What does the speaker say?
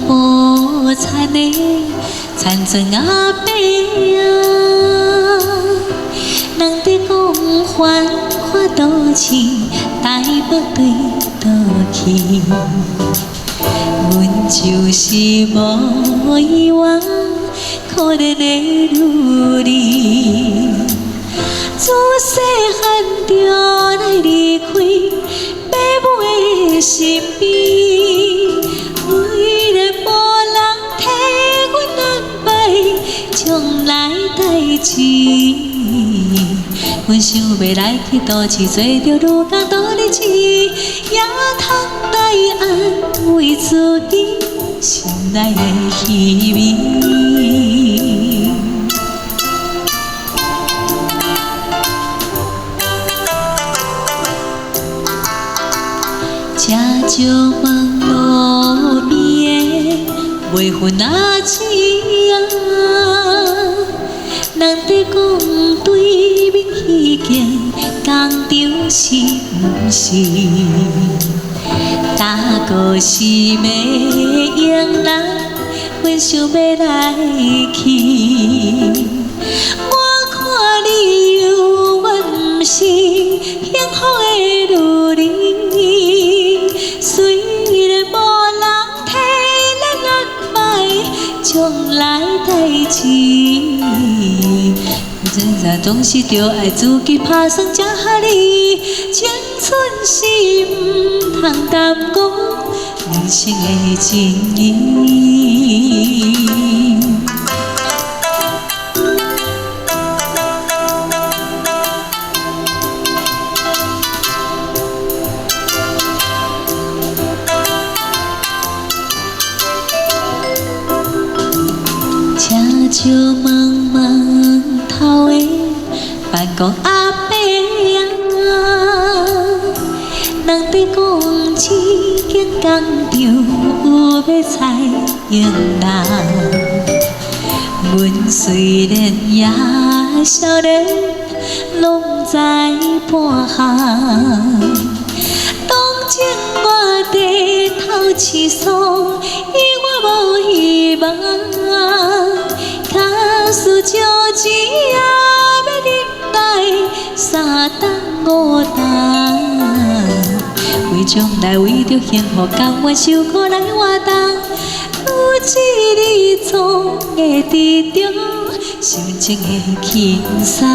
无残的残存阿伯啊，人在讲繁华都市，台北对倒去。阮就是无依望，可怜的女儿，自细汉就来离开爸母的身边，为了无人替阮安排将来代志。阮想要来去都市，做着如工多日子，也通来安慰自己心内的虚伪。车少望路边的袂分仔子啊，人在讲对面迄间工厂是毋是？大哥是要用人，阮想要来去。我看你有，我毋是幸福的女儿。虽然无人替咱安排将来代志。真在总是着爱自己打算才合理，青春是毋通耽误人生的情义。车少茫茫头的办公阿伯啊，人在讲这间工厂有要采用人。阮虽然也少年，拢知半项。当前我低头思索，伊我无希望。假使借钱也要忍耐三顿五顿，为将来为着幸福甘愿受苦来活动，有一日总会知着心情的轻松。